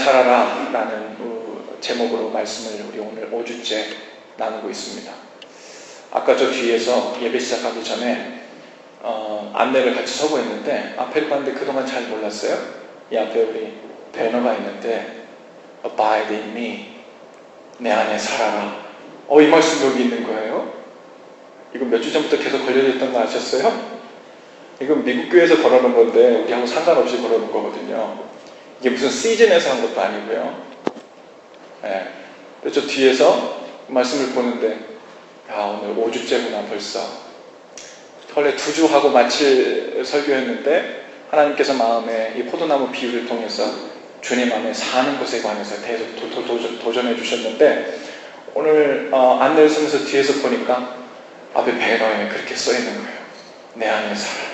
살아라 라는 제목으로 말씀을 우리 오늘 5주째 나누고 있습니다. 아까 저 뒤에서 예배 시작하기 전에 안내를 같이 서고 있는데 앞에 봤는데 그동안 잘 몰랐어요. 이 앞에 우리 배너가 있는데 Abide in me, 내 안에 살아라. 이 말씀 여기 있는 거예요? 이거 몇 주 전부터 계속 걸려져 있던 거 아셨어요? 이건 미국 교회에서 걸어놓은 건데 우리하고 상관없이 걸어놓은 거거든요. 이게 무슨 시즌에서 한 것도 아니고요. 네. 저 뒤에서 말씀을 보는데 오늘 5주째구나 벌써. 원래 2주 하고 마칠 설교였는데 하나님께서 마음에 이 포도나무 비유를 통해서 주님 안에 사는 것에 관해서 계속 도전해 주셨는데 오늘 안내를 쓰면서 뒤에서 보니까 앞에 배너에 그렇게 써 있는 거예요. 내 안에 살아라.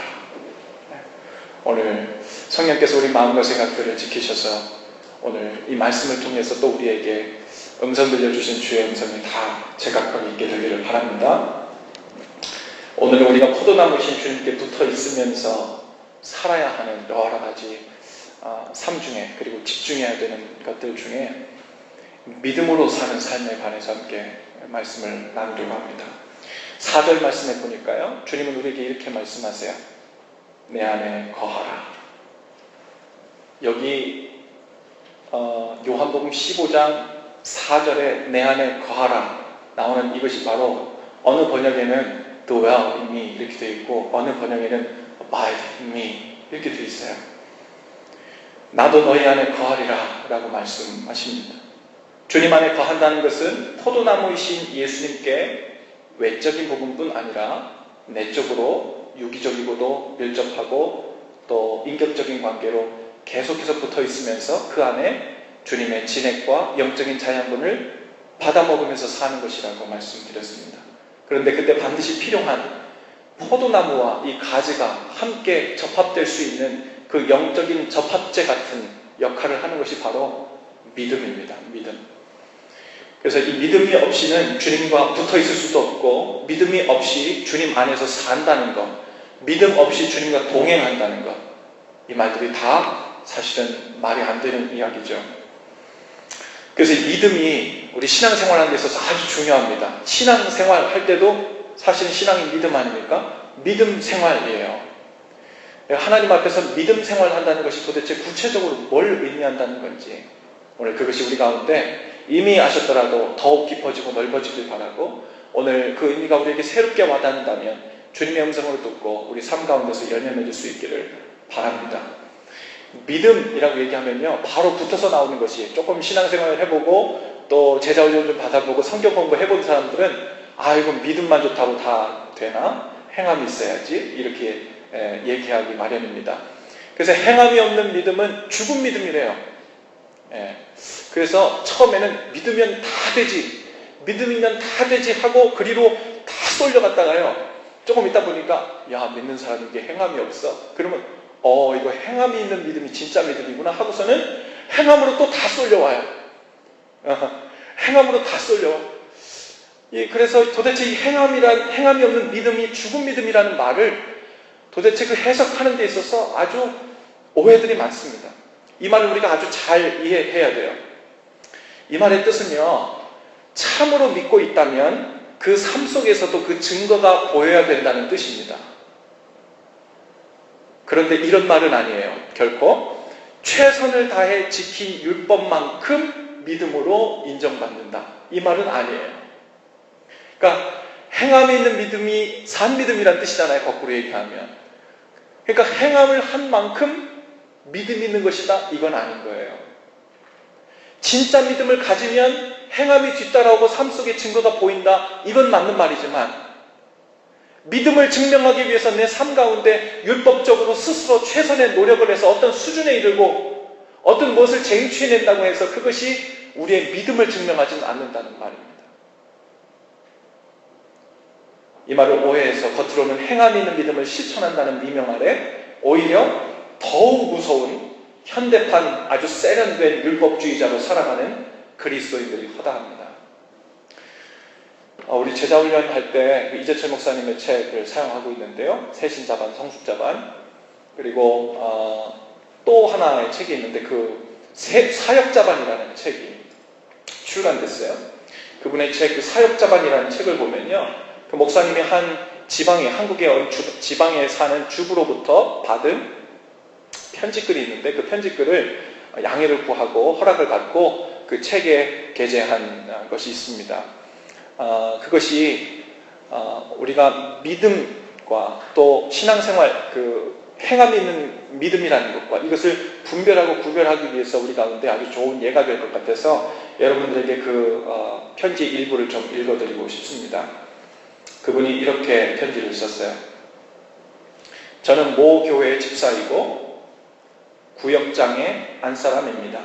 오늘 성령께서 우리 마음과 생각들을 지키셔서 오늘 이 말씀을 통해서 또 우리에게 음성 들려주신 주의 음성이 다 제각각 있게 되기를 바랍니다. 오늘 우리가 포도나무신 주님께 붙어 있으면서 살아야 하는 여러 가지 삶 중에 그리고 집중해야 되는 것들 중에 믿음으로 사는 삶에 관해서 함께 말씀을 나누려고 합니다. 4절 말씀에 보니까요, 주님은 우리에게 이렇게 말씀하세요. 내 안에 거하라. 여기 요한복음 15장 4절에 내 안에 거하라 나오는 이것이 바로 어느 번역에는 dwell in me 이렇게 되어 있고 어느 번역에는 abide in me 이렇게 되어 있어요. 나도 너희 안에 거하리라 라고 말씀하십니다. 주님 안에 거한다는 것은 포도나무이신 예수님께 외적인 부분뿐 아니라 내적으로 유기적이고도 밀접하고 또 인격적인 관계로 계속해서 붙어 있으면서 그 안에 주님의 진액과 영적인 자양분을 받아먹으면서 사는 것이라고 말씀드렸습니다. 그런데 그때 반드시 필요한 포도나무와 이 가지가 함께 접합될 수 있는 그 영적인 접합제 같은 역할을 하는 것이 바로 믿음입니다. 믿음. 그래서 이 믿음이 없이는 주님과 붙어 있을 수도 없고 믿음이 없이 주님 안에서 산다는 것, 믿음 없이 주님과 동행한다는 것, 이 말들이 다 사실은 말이 안 되는 이야기죠. 그래서 이 믿음이 우리 신앙생활하는 데 있어서 아주 중요합니다. 신앙생활 할 때도 사실은 신앙이 믿음 아닙니까? 믿음 생활이에요. 하나님 앞에서 믿음 생활한다는 것이 도대체 구체적으로 뭘 의미한다는 건지 오늘 그것이 우리 가운데 이미 아셨더라도 더욱 깊어지고 넓어지길 바라고 오늘 그 의미가 우리에게 새롭게 와닿는다면 주님의 음성을 듣고 우리 삶 가운데서 열매맺을 수 있기를 바랍니다. 믿음이라고 얘기하면요 바로 붙어서 나오는 것이 조금 신앙생활을 해보고 또 제자훈련 좀 받아보고 성경 공부 해본 사람들은 이건 믿음만 좋다고 다 되나? 행함이 있어야지 이렇게 얘기하기 마련입니다. 그래서 행함이 없는 믿음은 죽은 믿음이래요. 그래서 처음에는 믿으면 다 되지 믿음이면 다 되지 하고 그리로 다 쏠려갔다가요 조금 있다 보니까 믿는 사람이 이게 행함이 없어 그러면 이거 행함이 있는 믿음이 진짜 믿음이구나 하고서는 행함으로 또 다 쏠려와요. 행함으로 다 쏠려와. 그래서 도대체 이 행함이 없는 믿음이 죽은 믿음이라는 말을 도대체 그 해석하는 데 있어서 아주 오해들이 많습니다. 이 말을 우리가 아주 잘 이해해야 돼요. 이 말의 뜻은요, 참으로 믿고 있다면 그 삶 속에서도 그 증거가 보여야 된다는 뜻입니다. 그런데 이런 말은 아니에요. 결코 최선을 다해 지킨 율법만큼 믿음으로 인정받는다. 이 말은 아니에요. 그러니까 행함이 있는 믿음이 산 믿음이란 뜻이잖아요. 거꾸로 얘기하면. 그러니까 행함을 한 만큼 믿음이 있는 것이다. 이건 아닌 거예요. 진짜 믿음을 가지면 행함이 뒤따라오고 삶 속에 증거가 보인다. 이건 맞는 말이지만 믿음을 증명하기 위해서 내 삶 가운데 율법적으로 스스로 최선의 노력을 해서 어떤 수준에 이르고 어떤 무엇을 쟁취해낸다고 해서 그것이 우리의 믿음을 증명하지는 않는다는 말입니다. 이 말을 오해해서 겉으로는 행함이 있는 믿음을 실천한다는 미명 아래 오히려 더욱 무서운 현대판 아주 세련된 율법주의자로 살아가는 그리스도인들이 허다합니다. 우리 제자훈련 할 때 이재철 목사님의 책을 사용하고 있는데요. 새신자반, 성숙자반 그리고 또 하나의 책이 있는데 그 사역자반이라는 책이 출간됐어요. 그분의 책, 그 사역자반이라는 책을 보면요, 그 목사님이 한 지방에, 한국의 어느 지방에 사는 주부로부터 받은 편지글이 있는데, 그 편지글을 양해를 구하고 허락을 받고 그 책에 게재한 것이 있습니다. 그것이 우리가 믿음과 또 신앙생활, 행함이 있는 믿음이라는 것과 이것을 분별하고 구별하기 위해서 우리 가운데 아주 좋은 예가 될 것 같아서 여러분들에게 편지 일부를 좀 읽어드리고 싶습니다. 그분이 이렇게 편지를 썼어요. 저는 모 교회의 집사이고 구역장의 안사람입니다.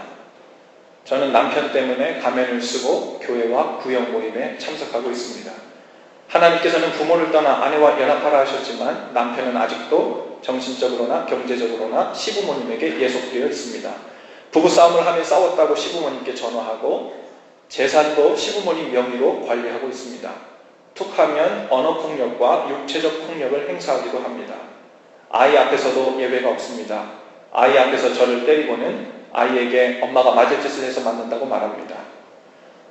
저는 남편 때문에 가면을 쓰고 교회와 구역 모임에 참석하고 있습니다. 하나님께서는 부모를 떠나 아내와 연합하라 하셨지만 남편은 아직도 정신적으로나 경제적으로나 시부모님에게 예속되어 있습니다. 부부싸움을 하며 싸웠다고 시부모님께 전화하고 재산도 시부모님 명의로 관리하고 있습니다. 툭하면 언어폭력과 육체적 폭력을 행사하기도 합니다. 아이 앞에서도 예외가 없습니다. 아이 앞에서 저를 때리고는 아이에게 엄마가 맞을 짓을 해서 맞는다고 말합니다.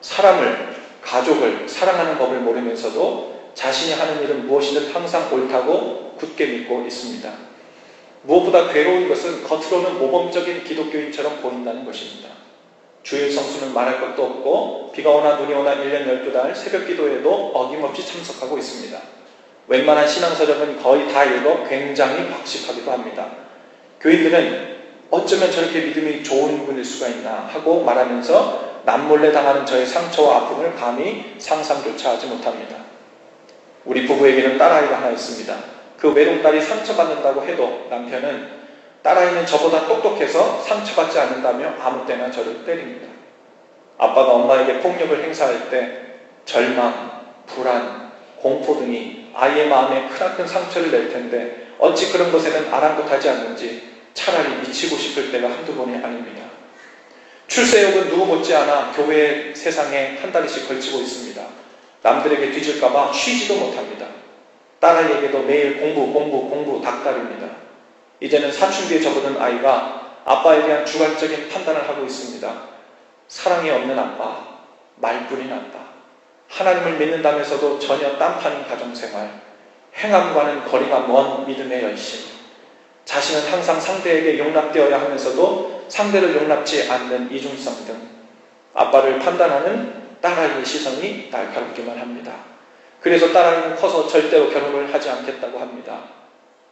사람을, 가족을 사랑하는 법을 모르면서도 자신이 하는 일은 무엇이든 항상 옳다고 굳게 믿고 있습니다. 무엇보다 괴로운 것은 겉으로는 모범적인 기독교인처럼 보인다는 것입니다. 주일 성수는 말할 것도 없고 비가 오나 눈이 오나 1년 12달 새벽 기도에도 어김없이 참석하고 있습니다. 웬만한 신앙서적은 거의 다 읽어 굉장히 박식하기도 합니다. 교인들은 어쩌면 저렇게 믿음이 좋은 분일 수가 있나 하고 말하면서 남몰래 당하는 저의 상처와 아픔을 감히 상상조차 하지 못합니다. 우리 부부에게는 딸아이가 하나 있습니다. 그 외동딸이 상처받는다고 해도 남편은 딸아이는 저보다 똑똑해서 상처받지 않는다며 아무 때나 저를 때립니다. 아빠가 엄마에게 폭력을 행사할 때 절망, 불안, 공포 등이 아이의 마음에 크나큰 상처를 낼 텐데 어찌 그런 것에는 아랑곳하지 않는지 차라리 미치고 싶을 때가 한두 번이 아닙니다. 출세욕은 누구 못지않아 교회 세상에 한 다리씩 걸치고 있습니다. 남들에게 뒤질까봐 쉬지도 못합니다. 딸아이에게도 매일 공부 닥달입니다. 이제는 사춘기에 접어든 아이가 아빠에 대한 주관적인 판단을 하고 있습니다. 사랑이 없는 아빠, 말뿐인 아빠, 하나님을 믿는다면서도 전혀 딴판인 가정생활, 행함과는 거리가 먼 믿음의 열심, 자신은 항상 상대에게 용납되어야 하면서도 상대를 용납지 않는 이중성 등 아빠를 판단하는 딸아이의 시선이 날카롭기만 합니다. 그래서 딸아이는 커서 절대로 결혼을 하지 않겠다고 합니다.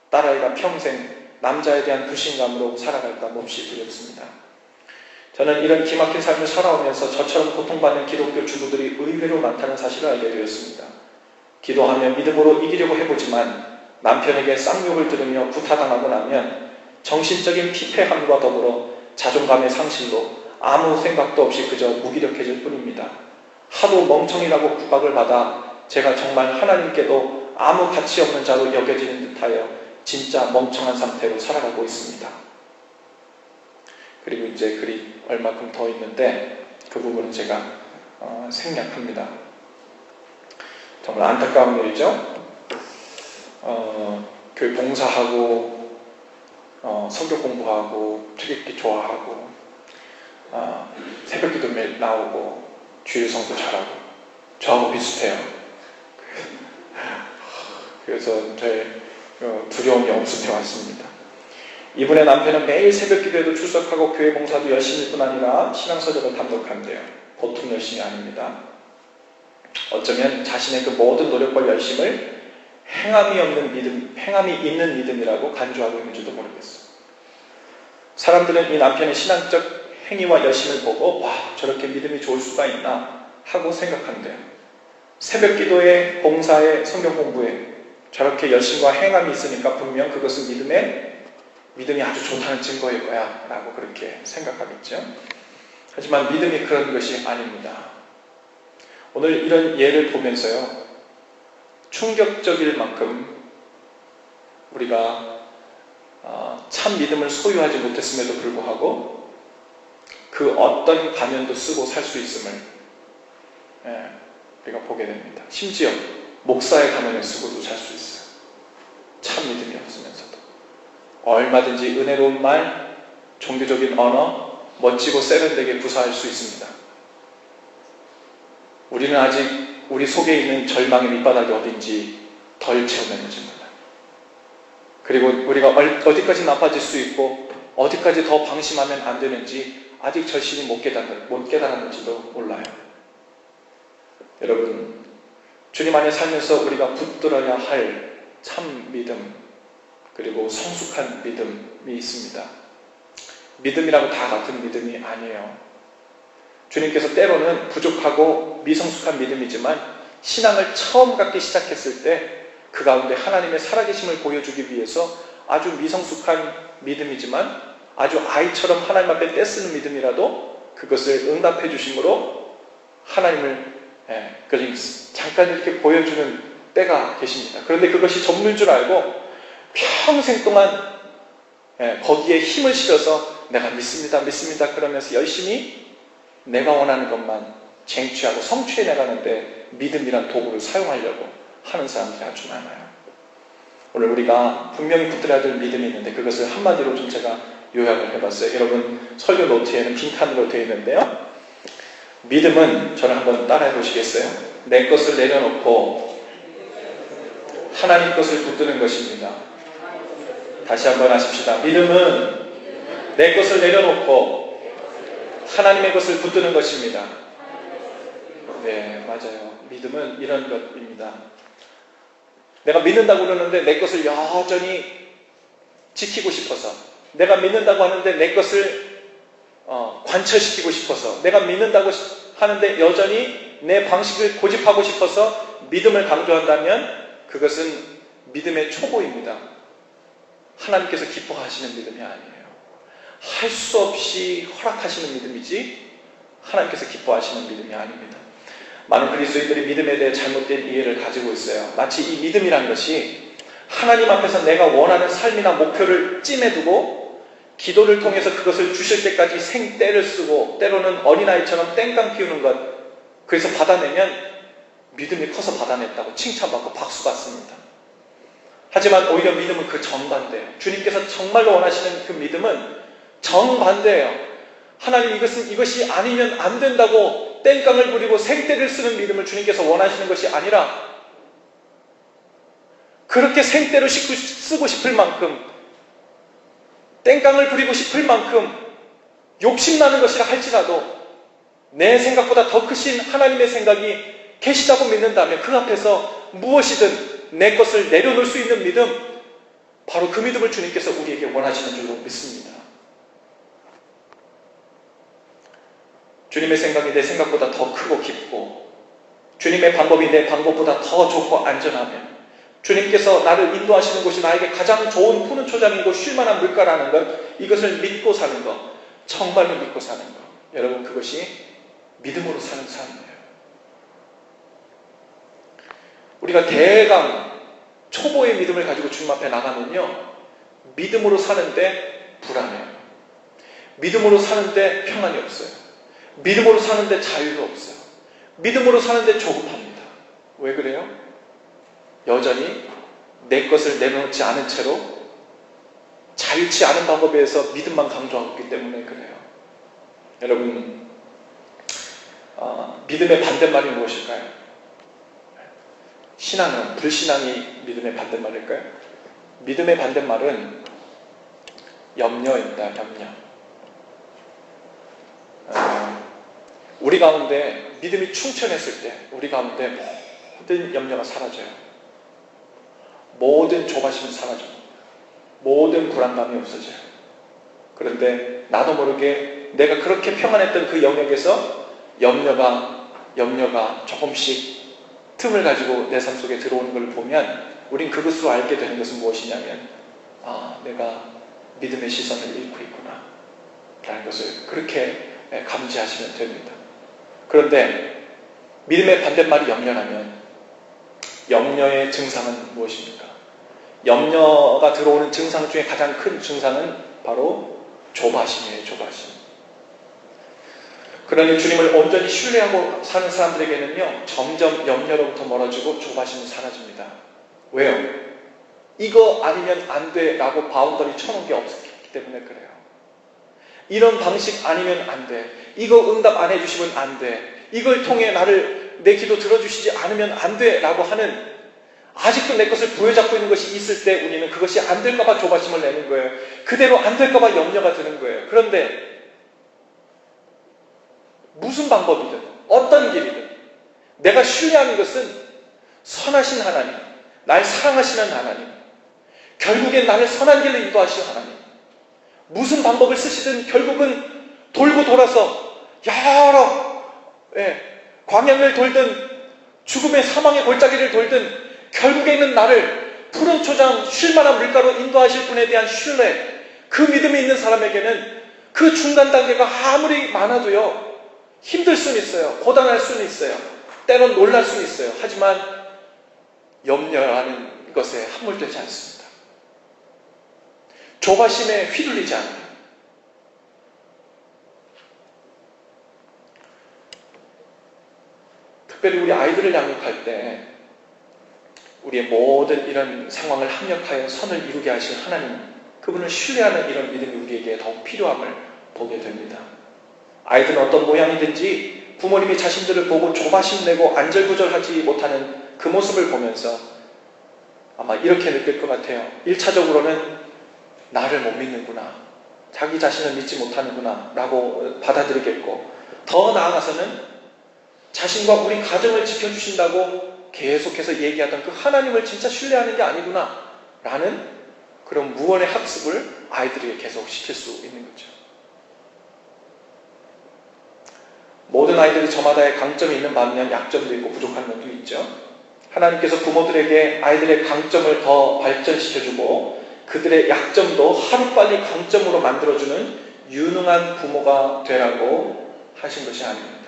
딸아이가 평생 남자에 대한 불신감으로 살아갈까 몹시 두렵습니다. 저는 이런 기막힌 삶을 살아오면서 저처럼 고통받는 기독교 주부들이 의외로 많다는 사실을 알게 되었습니다. 기도하며 믿음으로 이기려고 해보지만 남편에게 쌍욕을 들으며 구타당하고 나면 정신적인 피폐함과 더불어 자존감의 상실로 아무 생각도 없이 그저 무기력해질 뿐입니다. 하도 멍청이라고 구박을 받아 제가 정말 하나님께도 아무 가치 없는 자로 여겨지는 듯하여 진짜 멍청한 상태로 살아가고 있습니다. 그리고 이제 글이 얼마큼 더 있는데 그 부분은 제가 생략합니다. 정말 안타까운 일이죠. 교회 봉사하고 성경 공부하고 책읽기 좋아하고 새벽기도 매일 나오고 주일 성도 잘하고 저하고 비슷해요. 그래서 저의 두려움이 엄습해 왔습니다. 이분의 남편은 매일 새벽기도에도 출석하고 교회 봉사도 열심일 뿐 아니라 신앙서적을 담독한대요. 보통 열심이 아닙니다. 어쩌면 자신의 그 모든 노력과 열심을 행함이 없는 믿음, 행함이 있는 믿음이라고 간주하고 있는지도 모르겠어요. 사람들은 이 남편의 신앙적 행위와 열심을 보고 와, 저렇게 믿음이 좋을 수가 있나 하고 생각한대요. 새벽 기도에, 봉사에, 성경 공부에 저렇게 열심과 행함이 있으니까 분명 그것은 믿음이 아주 좋다는 증거일 거야 라고 그렇게 생각하겠죠. 하지만 믿음이 그런 것이 아닙니다. 오늘 이런 예를 보면서요, 충격적일 만큼 우리가 참 믿음을 소유하지 못했음에도 불구하고 그 어떤 가면도 쓰고 살 수 있음을 우리가 보게 됩니다. 심지어 목사의 가면을 쓰고도 살 수 있어요. 참 믿음이 없으면서도 얼마든지 은혜로운 말, 종교적인 언어, 멋지고 세련되게 구사할 수 있습니다. 우리는 아직 우리 속에 있는 절망의 밑바닥이 어딘지 덜 체험했는지 몰라요. 그리고 우리가 어디까지 나빠질 수 있고 어디까지 더 방심하면 안 되는지 아직 절실히 못 깨달았는지도 몰라요. 여러분, 주님 안에 살면서 우리가 붙들어야 할 참 믿음, 그리고 성숙한 믿음이 있습니다. 믿음이라고 다 같은 믿음이 아니에요. 주님께서 때로는 부족하고 미성숙한 믿음이지만 신앙을 처음 갖기 시작했을 때 그 가운데 하나님의 살아계심을 보여주기 위해서 아주 미성숙한 믿음이지만 아주 아이처럼 하나님 앞에 떼쓰는 믿음이라도 그것을 응답해 주심으로 하나님을 잠깐 이렇게 보여주는 때가 계십니다. 그런데 그것이 전부인 줄 알고 평생 동안 거기에 힘을 실어서 내가 믿습니다 그러면서 열심히 내가 원하는 것만 쟁취하고 성취해 나가는데 믿음이란 도구를 사용하려고 하는 사람들이 아주 많아요. 오늘 우리가 분명히 붙들어야 될 믿음이 있는데 그것을 한마디로 좀 제가 요약을 해봤어요. 여러분 설교 노트에는 빈칸으로 되어 있는데요. 믿음은 저를 한번 따라해 보시겠어요? 내 것을 내려놓고 하나님 것을 붙드는 것입니다. 다시 한번 하십시다. 믿음은 내 것을 내려놓고 하나님의 것을 붙드는 것입니다. 네, 맞아요. 믿음은 이런 것입니다. 내가 믿는다고 그러는데 내 것을 여전히 지키고 싶어서, 내가 믿는다고 하는데 내 것을 관철시키고 싶어서, 내가 믿는다고 하는데 여전히 내 방식을 고집하고 싶어서 믿음을 강조한다면 그것은 믿음의 초보입니다. 하나님께서 기뻐하시는 믿음이 아니에요. 할 수 없이 허락하시는 믿음이지 하나님께서 기뻐하시는 믿음이 아닙니다. 많은 그리스도인들이 믿음에 대해 잘못된 이해를 가지고 있어요. 마치 이 믿음이란 것이 하나님 앞에서 내가 원하는 삶이나 목표를 찜해두고 기도를 통해서 그것을 주실 때까지 생떼를 쓰고 때로는 어린아이처럼 땡깡 피우는 것, 그래서 받아내면 믿음이 커서 받아냈다고 칭찬받고 박수받습니다. 하지만 오히려 믿음은 그 정반대예요. 주님께서 정말로 원하시는 그 믿음은 정반대예요. 하나님 이것이 아니면 안 된다고 땡깡을 부리고 생떼를 쓰는 믿음을 주님께서 원하시는 것이 아니라 그렇게 생떼로 쓰고 싶을 만큼 땡깡을 부리고 싶을 만큼 욕심나는 것이라 할지라도 내 생각보다 더 크신 하나님의 생각이 계시다고 믿는다면 그 앞에서 무엇이든 내 것을 내려놓을 수 있는 믿음, 바로 그 믿음을 주님께서 우리에게 원하시는 줄로 믿습니다. 주님의 생각이 내 생각보다 더 크고 깊고 주님의 방법이 내 방법보다 더 좋고 안전하면 주님께서 나를 인도하시는 곳이 나에게 가장 좋은 푸른 초장이고 쉴만한 물가라는 것, 이것을 믿고 사는 것, 정말로 믿고 사는 것, 여러분 그것이 믿음으로 사는 삶이에요. 우리가 대강 초보의 믿음을 가지고 주님 앞에 나가면요, 믿음으로 사는데 불안해요. 믿음으로 사는데 평안이 없어요. 믿음으로 사는데 자유가 없어요. 믿음으로 사는데 조급합니다. 왜 그래요? 여전히 내 것을 내려놓지 않은 채로 자유치 않은 방법에 의해서 믿음만 강조하고 있기 때문에 그래요. 여러분, 믿음의 반대말이 무엇일까요? 신앙은, 불신앙이 믿음의 반대말일까요? 믿음의 반대말은 염려입니다. 염려. 우리 가운데 믿음이 충천했을 때 우리 가운데 모든 염려가 사라져요. 모든 조바심이 사라져요. 모든 불안감이 없어져요. 그런데 나도 모르게 내가 그렇게 평안했던 그 영역에서 염려가 조금씩 틈을 가지고 내 삶 속에 들어오는 걸 보면 우린 그것으로 알게 되는 것은 무엇이냐면 내가 믿음의 시선을 잃고 있구나 라는 것을 그렇게 감지하시면 됩니다. 그런데 믿음의 반대말이 염려라면 염려의 증상은 무엇입니까? 염려가 들어오는 증상 중에 가장 큰 증상은 바로 조바심이에요. 조바심. 그러니 주님을 온전히 신뢰하고 사는 사람들에게는요, 점점 염려로부터 멀어지고 조바심은 사라집니다. 왜요? 이거 아니면 안 돼 라고 바운더리 쳐놓은 게 없었기 때문에 그래요. 이런 방식 아니면 안 돼. 이거 응답 안 해주시면 안 돼. 이걸 통해 내 기도 들어주시지 않으면 안 돼. 라고 하는, 아직도 내 것을 부여잡고 있는 것이 있을 때 우리는 그것이 안 될까봐 조바심을 내는 거예요. 그대로 안 될까봐 염려가 드는 거예요. 그런데 무슨 방법이든 어떤 길이든 내가 신뢰하는 것은 선하신 하나님, 날 사랑하시는 하나님, 결국엔 나를 선한 길로 인도하시는 하나님, 무슨 방법을 쓰시든 결국은 돌고 돌아서 여러 광야를 돌든 죽음의 사망의 골짜기를 돌든 결국에는 나를 푸른 초장 쉴만한 물가로 인도하실 분에 대한 신뢰, 그 믿음이 있는 사람에게는 그 중간 단계가 아무리 많아도요 힘들 수는 있어요. 고단할 수는 있어요. 때론 놀랄 수는 있어요. 하지만 염려하는 것에 함몰되지 않습니다. 조바심에 휘둘리지 않아요. 특별히 우리 아이들을 양육할 때 우리의 모든 이런 상황을 합력하여 선을 이루게 하실 하나님, 그분을 신뢰하는 이런 믿음이 우리에게 더욱 필요함을 보게 됩니다. 아이들은 어떤 모양이든지 부모님이 자신들을 보고 조바심 내고 안절부절하지 못하는 그 모습을 보면서 아마 이렇게 느낄 것 같아요. 1차적으로는 나를 못 믿는구나, 자기 자신을 믿지 못하는구나 라고 받아들이겠고, 더 나아가서는 자신과 우리 가정을 지켜주신다고 계속해서 얘기하던 그 하나님을 진짜 신뢰하는 게 아니구나 라는 그런 무언의 학습을 아이들에게 계속 시킬 수 있는 거죠. 모든 아이들이 저마다의 강점이 있는 반면 약점도 있고 부족한 면도 있죠. 하나님께서 부모들에게 아이들의 강점을 더 발전시켜주고 그들의 약점도 하루빨리 강점으로 만들어주는 유능한 부모가 되라고 하신 것이 아닙니다.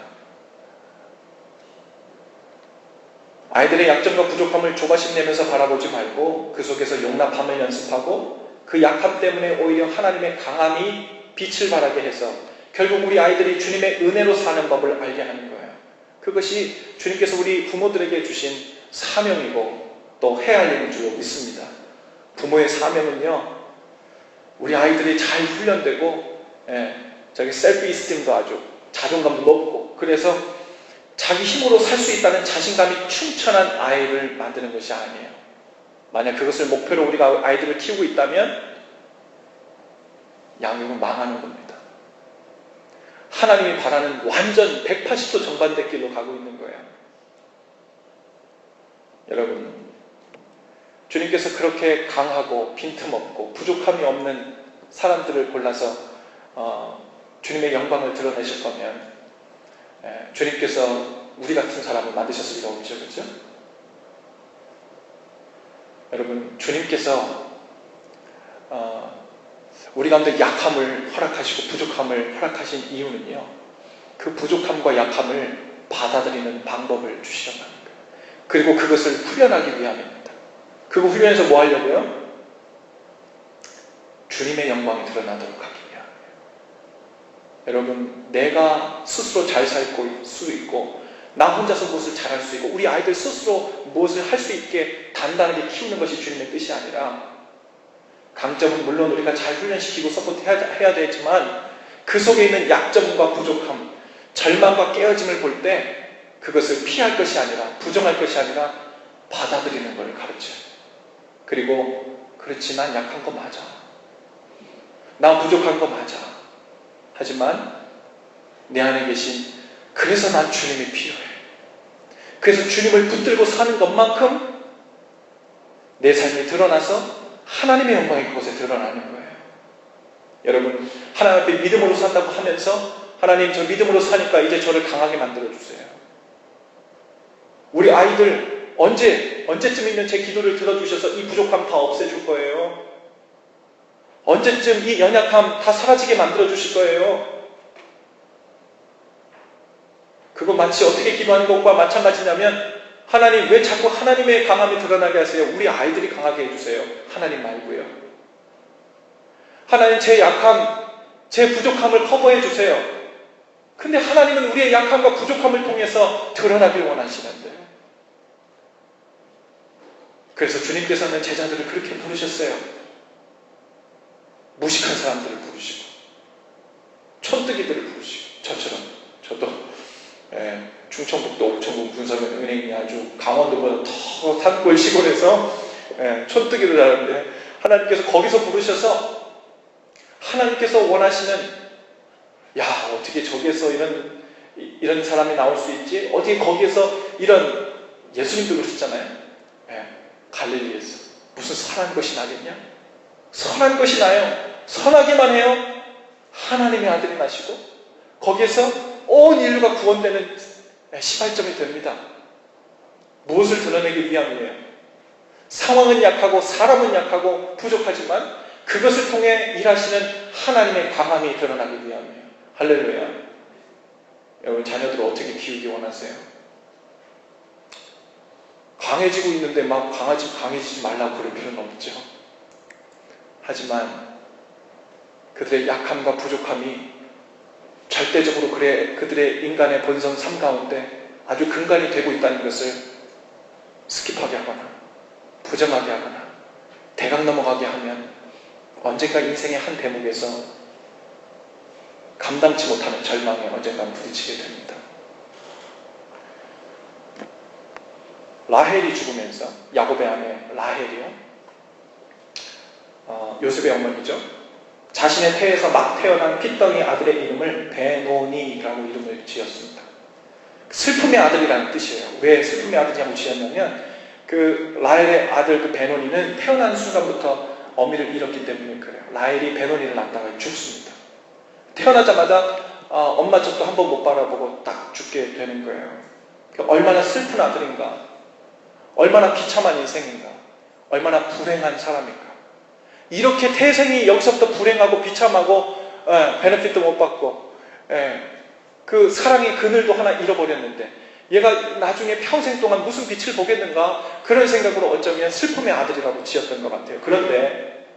아이들의 약점과 부족함을 조바심 내면서 바라보지 말고 그 속에서 용납함을 연습하고 그 약함 때문에 오히려 하나님의 강함이 빛을 발하게 해서 결국 우리 아이들이 주님의 은혜로 사는 법을 알게 하는 거예요. 그것이 주님께서 우리 부모들에게 주신 사명이고 또 해야 할 일인 줄 믿습니다. 부모의 사명은요, 우리 아이들이 잘 훈련되고 셀프 이스팀도 아주 자존감도 높고 그래서 자기 힘으로 살 수 있다는 자신감이 충천한 아이를 만드는 것이 아니에요. 만약 그것을 목표로 우리가 아이들을 키우고 있다면 양육은 망하는 겁니다. 하나님이 바라는 완전 180도 정반대 길로 가고 있는 거예요. 여러분, 주님께서 그렇게 강하고 빈틈없고 부족함이 없는 사람들을 골라서 주님의 영광을 드러내실 거면 주님께서 우리 같은 사람을 만드셨을 리가 없죠. 그렇죠? 여러분, 주님께서 우리 가운데 약함을 허락하시고 부족함을 허락하신 이유는요, 그 부족함과 약함을 받아들이는 방법을 주시려고 하는 거예요. 그리고 그것을 훈련하기 위함입니다. 그거 훈련해서 뭐 하려고요? 주님의 영광이 드러나도록 하기 위함이에요. 여러분, 내가 스스로 잘 살 수 있고 나 혼자서 무엇을 잘할 수 있고 우리 아이들 스스로 무엇을 할 수 있게 단단하게 키우는 것이 주님의 뜻이 아니라, 강점은 물론 우리가 잘 훈련시키고 서포트해야 되지만 그 속에 있는 약점과 부족함, 절망과 깨어짐을 볼 때 그것을 피할 것이 아니라, 부정할 것이 아니라 받아들이는 것을 가르쳐요. 그리고 그렇지, 난 약한 거 맞아, 난 부족한 거 맞아, 하지만 내 안에 계신, 그래서 난 주님이 필요해, 그래서 주님을 붙들고 사는 것만큼 내 삶이 드러나서 하나님의 영광이 그곳에 드러나는 거예요. 여러분, 하나님 앞에 믿음으로 산다고 하면서 하나님, 저 믿음으로 사니까 이제 저를 강하게 만들어주세요. 우리 아이들 언제쯤이면 제 기도를 들어주셔서 이 부족함 다 없애줄 거예요. 언제쯤 이 연약함 다 사라지게 만들어주실 거예요. 그거 마치 어떻게 기도하는 것과 마찬가지냐면, 하나님 왜 자꾸 하나님의 강함이 드러나게 하세요? 우리 아이들이 강하게 해주세요. 하나님 말고요. 하나님, 제 약함, 제 부족함을 커버해 주세요. 근데 하나님은 우리의 약함과 부족함을 통해서 드러나길 원하시는데, 그래서 주님께서는 제자들을 그렇게 부르셨어요. 무식한 사람들을 부르시고 촌뜨기들을 부르시고, 저처럼 저도 충청북도 옥천군 분석은 은행이 아주 강원도보다 더 산골 시골에서 촌뜨기를 하는데 하나님께서 거기서 부르셔서 하나님께서 원하시는, 야, 어떻게 저기에서 이런 사람이 나올 수 있지? 어떻게 거기에서 이런, 예수님도 그러셨잖아요. 갈릴리에서 무슨 선한 것이 나겠냐? 선한 것이 나요. 선하기만 해요. 하나님의 아들이 나시고 거기에서 온 인류가 구원되는 시발점이 됩니다. 무엇을 드러내기 위함이에요? 상황은 약하고 사람은 약하고 부족하지만 그것을 통해 일하시는 하나님의 강함이 드러나기 위함이에요. 할렐루야. 여러분, 자녀들을 어떻게 키우기 원하세요? 강해지고 있는데 막 강해지지 말라고 그럴 필요는 없죠. 하지만 그들의 약함과 부족함이 절대적으로 그들의 인간의 본성 삶 가운데 아주 근간이 되고 있다는 것을 스킵하게 하거나 부정하게 하거나 대강 넘어가게 하면 언젠가 인생의 한 대목에서 감당치 못하는 절망에 언젠가 부딪히게 됩니다. 라헬이 죽으면서, 야곱의 아내 라헬이요, 요셉의 어머니죠, 자신의 태에서 막 태어난 핏덩이 아들의 이름을 베노니라고 이름을 지었습니다. 슬픔의 아들이라는 뜻이에요. 왜 슬픔의 아들이라고 지었냐면 그 라헬의 아들 그 베노니는 태어난 순간부터 어미를 잃었기 때문에 그래요. 라헬이 베노니를 낳다가 죽습니다. 태어나자마자 엄마 쪽도 한번 못 바라보고 딱 죽게 되는 거예요. 얼마나 슬픈 아들인가, 얼마나 비참한 인생인가, 얼마나 불행한 사람인가. 이렇게 태생이 여기서부터 불행하고 비참하고 베네핏도 못 받고 그 사랑의 그늘도 하나 잃어버렸는데 얘가 나중에 평생 동안 무슨 빛을 보겠는가, 그런 생각으로 어쩌면 슬픔의 아들이라고 지었던 것 같아요. 그런데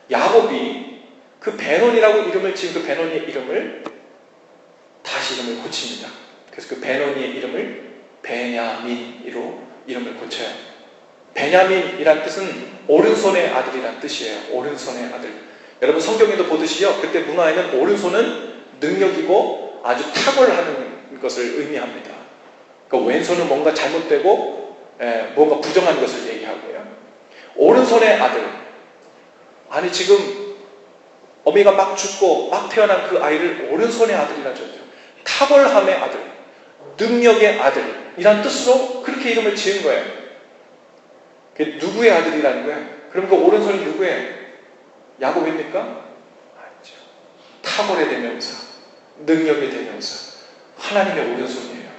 야곱이 그 베논이라고 이름을 지은 그 베논이의 이름을 다시 이름을 고칩니다. 그래서 그 베논이의 이름을 베냐민으로 이름을 고쳐요. 베냐민이란 뜻은 오른손의 아들이란 뜻이에요. 오른손의 아들. 여러분 성경에도 보듯이요, 그때 문화에는 오른손은 능력이고 아주 탁월하는 것을 의미합니다. 그러니까 왼손은 뭔가 잘못되고 뭔가 부정한 것을 얘기하고요. 오른손의 아들. 아니 지금 어미가 막 죽고 막 태어난 그 아이를 오른손의 아들이라 줬죠. 탁월함의 아들, 능력의 아들이란 뜻으로 그렇게 이름을 지은 거예요. 그게 누구의 아들이라는 거예요? 그럼 그 오른손이 누구예요? 야곱입니까? 아니죠. 탁월의 대명사, 능력의 대명사, 하나님의 오른손이에요.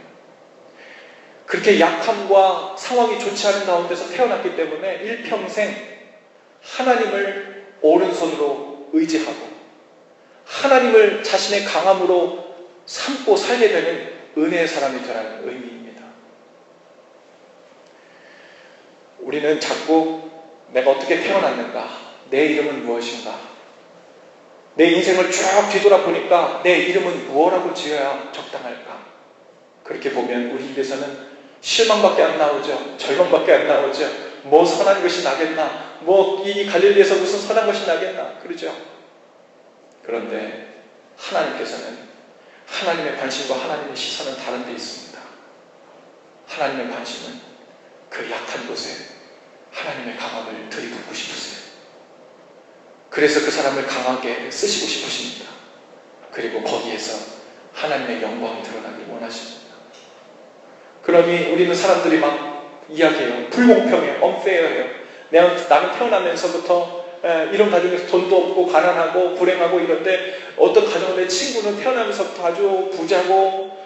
그렇게 약함과 상황이 좋지 않은 가운데서 태어났기 때문에 일평생 하나님을 오른손으로 의지하고 하나님을 자신의 강함으로 삼고 살게 되는 은혜의 사람이 되라는 의미입니다. 우리는 자꾸 내가 어떻게 태어났는가, 내 이름은 무엇인가, 내 인생을 쭉 뒤돌아보니까 내 이름은 무엇라고 지어야 적당할까, 그렇게 보면 우리 입에서는 실망밖에 안 나오죠. 절망밖에 안 나오죠. 뭐 선한 것이 나겠나, 뭐 이 갈릴리에서 무슨 선한 것이 나겠나, 그러죠. 그런데 하나님께서는 하나님의 관심과 하나님의 시선은 다른 데 있습니다. 하나님의 관심은 그 약한 곳에 하나님의 강함을 들이붓고 싶으세요. 그래서 그 사람을 강하게 쓰시고 싶으십니다. 그리고 거기에서 하나님의 영광이 드러나길 원하십니다. 그러니 우리는 사람들이 막 이야기해요. 불공평해요. unfair해요. 나는 태어나면서부터 이런 가정에서 돈도 없고 가난하고 불행하고 이런데 어떤 가정은 내 친구는 태어나면서부터 아주 부자고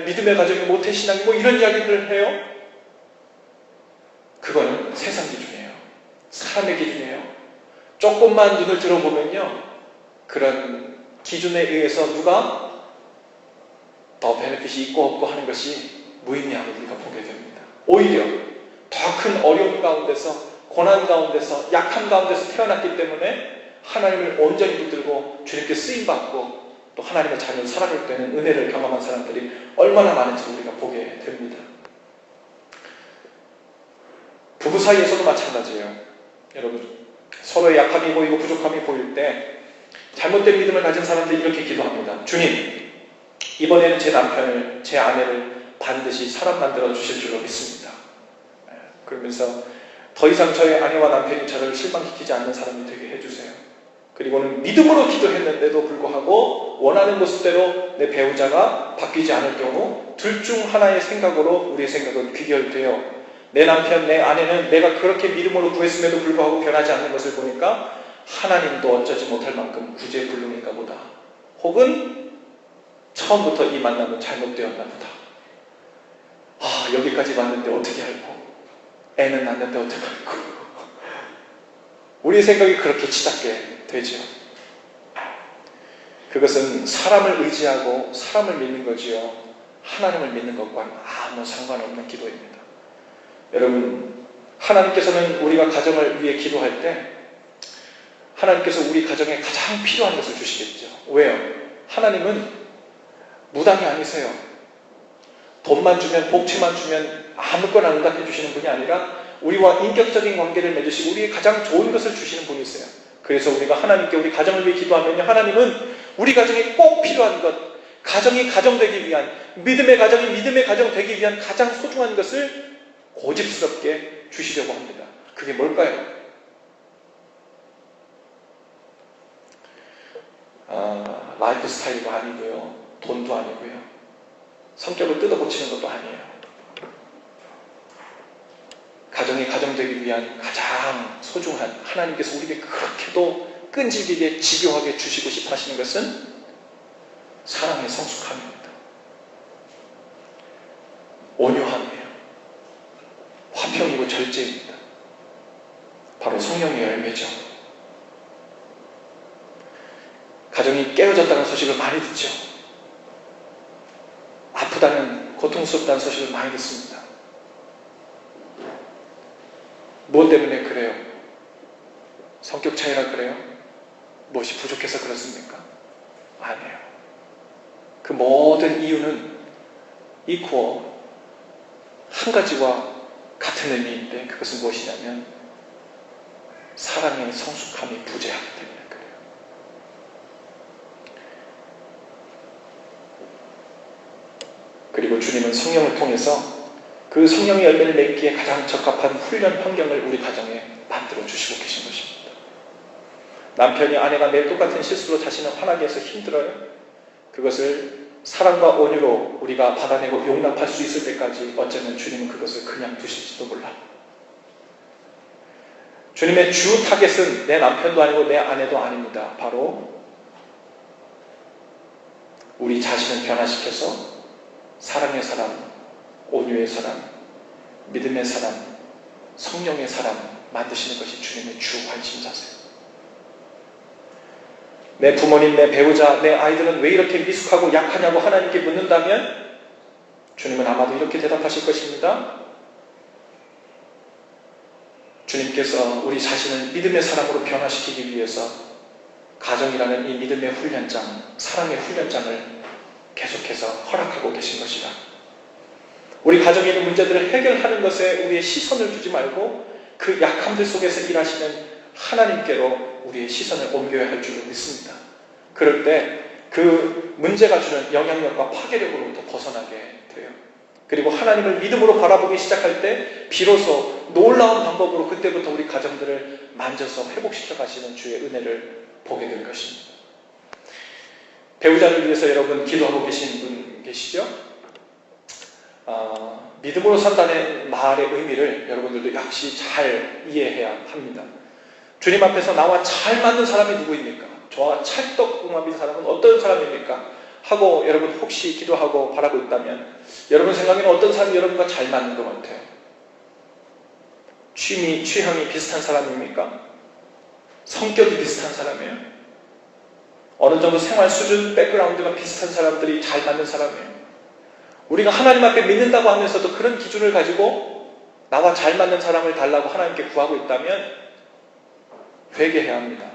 믿음의 가정이 모태신앙이 뭐 이런 이야기를 해요. 그거는 세상 기준이에요. 사람의 기준이에요. 조금만 눈을 들어보면요, 그런 기준에 의해서 누가 더 베네핏이 있고 없고 하는 것이 무의미함을 우리가 보게 됩니다. 오히려 더 큰 어려움 가운데서, 고난 가운데서, 약함 가운데서 태어났기 때문에 하나님을 온전히 붙들고 주님께 쓰임받고 또 하나님의 자녀를 살아갈 때는 은혜를 경험한 사람들이 얼마나 많은지 우리가 보게 됩니다. 부부 사이에서도 마찬가지예요. 여러분, 서로의 약함이 보이고 부족함이 보일 때 잘못된 믿음을 가진 사람들이 이렇게 기도합니다. 주님, 이번에는 제 남편을, 제 아내를 반드시 사람 만들어 주실 줄로 믿습니다. 그러면서 더 이상 저의 아내와 남편이 저를 실망시키지 않는 사람이 되게 해주세요. 그리고는 믿음으로 기도했는데도 불구하고 원하는 모습대로 내 배우자가 바뀌지 않을 경우 둘 중 하나의 생각으로 우리의 생각은 귀결되어 내 남편, 내 아내는 내가 그렇게 믿음으로 구했음에도 불구하고 변하지 않는 것을 보니까 하나님도 어쩌지 못할 만큼 구제불능인가 보다. 혹은 처음부터 이 만남은 잘못되었나 보다. 여기까지 왔는데 어떻게 알고, 애는 낳는데 어떻게 알고. 우리의 생각이 그렇게 치닫게 되죠. 그것은 사람을 의지하고 사람을 믿는 거지요, 하나님을 믿는 것과는 아무 상관없는 기도입니다. 여러분, 하나님께서는 우리가 가정을 위해 기도할 때 하나님께서 우리 가정에 가장 필요한 것을 주시겠죠. 왜요? 하나님은 무당이 아니세요. 돈만 주면, 복지만 주면 아무거나 응답해 주시는 분이 아니라 우리와 인격적인 관계를 맺으시고 우리의 가장 좋은 것을 주시는 분이세요. 그래서 우리가 하나님께 우리 가정을 위해 기도하면요, 하나님은 우리 가정에 꼭 필요한 것, 가정이 가정되기 위한, 믿음의 가정이 믿음의 가정 되기 위한 가장 소중한 것을 고집스럽게 주시려고 합니다. 그게 뭘까요? 라이프 스타일도 아니고요, 돈도 아니고요, 성격을 뜯어고치는 것도 아니에요. 가정이 가정되기 위한 가장 소중한, 하나님께서 우리에게 그렇게도 끈질기게 집요하게 주시고 싶어 하시는 것은 사랑의 성숙함입니다. 온유함이에요. 화평이고 절제입니다. 바로 성령의 열매죠. 가정이 깨어졌다는 소식을 많이 듣죠. 아프다는, 고통스럽다는 소식을 많이 듣습니다. 무엇 때문에 그래요? 성격 차이라 그래요? 무엇이 부족해서 그렇습니까? 아니에요. 그 모든 이유는 이코어 한 가지와 같은 의미인데, 그것은 무엇이냐면 사랑의 성숙함이 부재하기 때문에 그래요. 그리고 주님은 성령을 통해서 그 성령의 열매를 맺기에 가장 적합한 훈련 환경을 우리 가정에 만들어 주시고 계신 것입니다. 남편이 아내가 매일 똑같은 실수로 자신을 화나게 해서 힘들어요. 그것을 사랑과 온유로 우리가 받아내고 용납할 수 있을 때까지 어쩌면 주님은 그것을 그냥 두실지도 몰라. 주님의 주 타겟은 내 남편도 아니고 내 아내도 아닙니다. 바로 우리 자신을 변화시켜서 사랑의 사람, 온유의 사람, 믿음의 사람, 성령의 사람 만드시는 것이 주님의 주 관심사세요. 내 부모님, 내 배우자, 내 아이들은 왜 이렇게 미숙하고 약하냐고 하나님께 묻는다면 주님은 아마도 이렇게 대답하실 것입니다. 주님께서 우리 자신을 믿음의 사람으로 변화시키기 위해서 가정이라는 이 믿음의 훈련장, 사랑의 훈련장을 계속해서 허락하고 계신 것이다. 우리 가정에 있는 문제들을 해결하는 것에 우리의 시선을 두지 말고 그 약함들 속에서 일하시는 하나님께로 우리의 시선을 옮겨야 할 줄로 믿습니다. 그럴 때 그 문제가 주는 영향력과 파괴력으로부터 벗어나게 돼요. 그리고 하나님을 믿음으로 바라보기 시작할 때 비로소 놀라운 방법으로 그때부터 우리 가정들을 만져서 회복시켜 가시는 주의 은혜를 보게 될 것입니다. 배우자를 위해서 여러분 기도하고 계신 분 계시죠? 믿음으로 산다는 말의 의미를 여러분들도 역시 잘 이해해야 합니다. 주님 앞에서 나와 잘 맞는 사람이 누구입니까? 저와 찰떡궁합인 사람은 어떤 사람입니까? 하고 여러분 혹시 기도하고 바라고 있다면 여러분 생각에는 어떤 사람이 여러분과 잘 맞는 것 같아요? 취미, 취향이 비슷한 사람입니까? 성격이 비슷한 사람이에요? 어느 정도 생활 수준, 백그라운드가 비슷한 사람들이 잘 맞는 사람이에요? 우리가 하나님 앞에 믿는다고 하면서도 그런 기준을 가지고 나와 잘 맞는 사람을 달라고 하나님께 구하고 있다면 회개해야 합니다.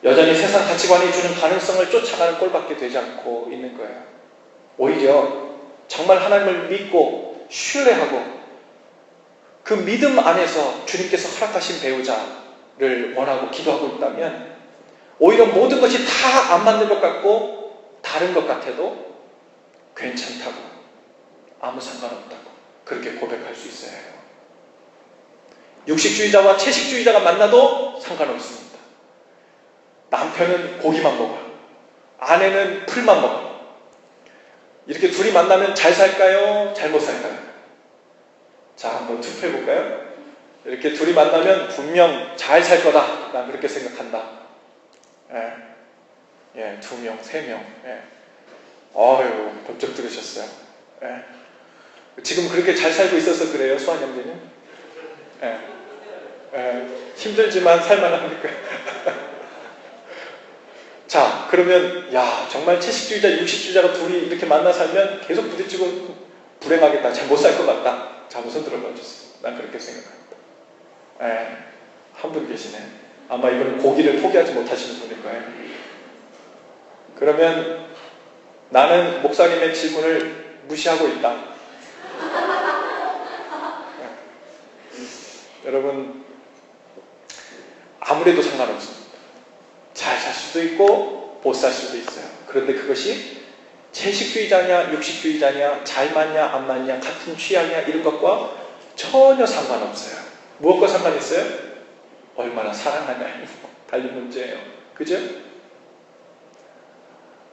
여전히 세상 가치관이 주는 가능성을 쫓아가는 꼴밖에 되지 않고 있는 거예요. 오히려 정말 하나님을 믿고 신뢰하고 그 믿음 안에서 주님께서 허락하신 배우자를 원하고 기도하고 있다면 오히려 모든 것이 다 안 맞는 것 같고 다른 것 같아도 괜찮다고, 아무 상관없다고 그렇게 고백할 수 있어야 해요. 육식주의자와 채식주의자가 만나도 상관없습니다. 남편은 고기만 먹어요. 아내는 풀만 먹어요. 이렇게 둘이 만나면 잘 살까요? 잘 못 살까요? 자, 한번 투표해볼까요? 이렇게 둘이 만나면 분명 잘 살 거다. 난 그렇게 생각한다. 예, 2명, 3명. 예. 어휴, 번쩍 들으셨어요. 예. 지금 그렇게 잘 살고 있어서 그래요, 수환 형제는? 예. 예. 힘들지만 살만합니까? 자, 그러면 야, 정말 채식주의자, 육식주의자가 둘이 이렇게 만나 살면 계속 부딪히고 불행하겠다. 잘 못 살 것 같다. 자, 우선 들어봐 주세요. 난 그렇게 생각합니다. 예. 한 분 계시네. 아마 이거는 고기를 포기하지 못하시는 분일 거예요. 그러면 나는 목사님의 질문을 무시하고 있다. 여러분, 아무래도 상관없습니다. 잘 살 수도 있고 못 살 수도 있어요. 그런데 그것이 채식주의자냐 육식주의자냐, 잘 맞냐 안 맞냐, 같은 취향이냐, 이런 것과 전혀 상관없어요. 무엇과 상관있어요? 얼마나 사랑하냐에 달린 문제예요. 그죠?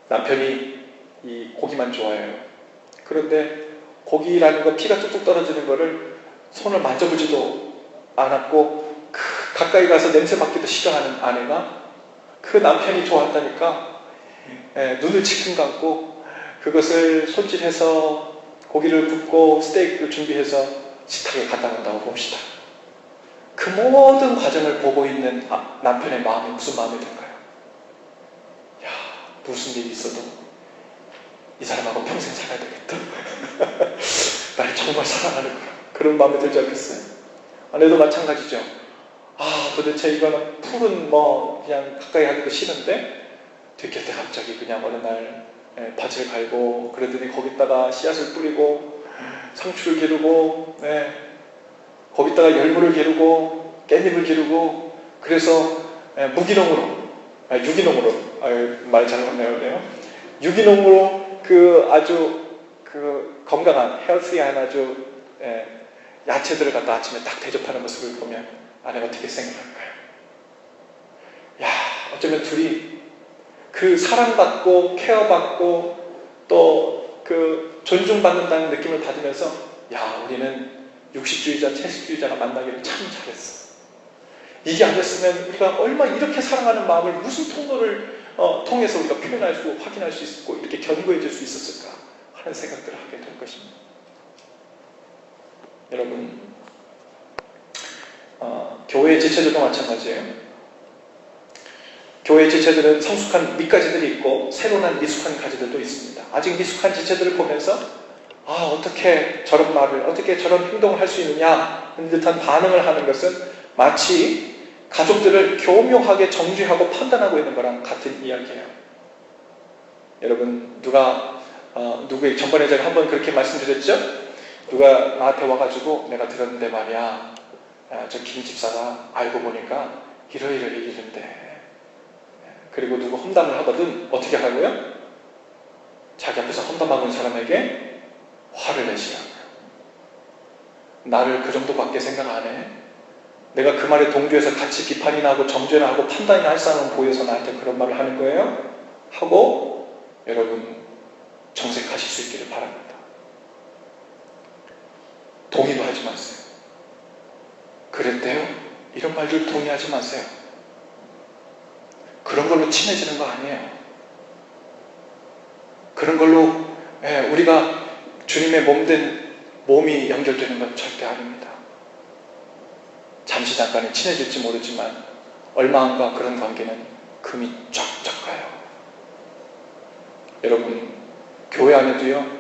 남편이 이 고기만 좋아해요. 그런데 고기라는 거, 피가 뚝뚝 떨어지는 거를 손을 만져보지도 않았고 가까이 가서 냄새 맡기도 싫어하는 아내가 그 남편이 좋았다니까 눈을 지금 감고 그것을 손질해서 고기를 굽고 스테이크를 준비해서 식탁에 갖다 놓는다고 봅시다. 그 모든 과정을 보고 있는 남편의 마음이 무슨 마음이 들까요? 야, 무슨 일이 있어도 이 사람하고 평생 살아야 되겠다. 날 정말 사랑하는구나. 그런 마음이 들지 않겠어요? 아내도 마찬가지죠. 도대체 이거는 풀은 그냥 가까이 하기도 싫은데 되겠대 갑자기 그냥 어느 날 밭을 갈고 그러더니 거기다가 씨앗을 뿌리고 상추를 기르고 거기다가 열무를 기르고 깻잎을 기르고 그래서 유기농으로 말 잘못네요. 유기농으로 아주 건강한 헬스한 아주 야채들을 갖다 아침에 딱 대접하는 모습을 보면 아내가 어떻게 생각할까요? 야, 어쩌면 둘이 그 사랑받고 케어받고 또 존중받는다는 느낌을 받으면서 야, 우리는 육식주의자, 채식주의자가 만나기를 참 잘했어. 이게 아니었으면 우리가 얼마 이렇게 사랑하는 마음을 무슨 통로를 통해서 우리가 표현할 수, 확인할 수 있고 이렇게 견고해질 수 있었을까 하는 생각들을 하게 될 것입니다. 여러분, 교회의 지체들도 마찬가지예요. 교회의 지체들은 성숙한 밑가지들이 있고 새로운 미숙한 가지들도 있습니다. 아직 미숙한 지체들을 보면서 어떻게 저런 말을, 어떻게 저런 행동을 할 수 있느냐 하는 듯한 반응을 하는 것은 마치 가족들을 교묘하게 정죄하고 판단하고 있는 거랑 같은 이야기예요. 여러분, 누구의 전번에 제가 한번 그렇게 말씀드렸죠? 누가 나한테 와가지고 내가 들었는데 말이야, 저 김 집사가 알고 보니까 이러이러이러는데, 그리고 누구 험담을 하거든 어떻게 하고요? 자기 앞에서 험담하고 있는 사람에게 화를 내시라고요. 나를 그 정도밖에 생각 안 해? 내가 그 말에 동조해서 같이 비판이나 하고 정죄나 하고 판단이나 할 사람은 보여서 나한테 그런 말을 하는 거예요? 하고 여러분 정색하실 수 있기를 바랍니다. 동의도 하지 마세요. 그랬대요? 이런 말들 동의하지 마세요. 그런 걸로 친해지는 거 아니에요. 그런 걸로 우리가 주님의 몸된 몸이 연결되는 건 절대 아닙니다. 잠시 잠깐은 친해질지 모르지만 얼마 안가 그런 관계는 금이 쫙쫙 가요. 여러분, 교회 안에도요,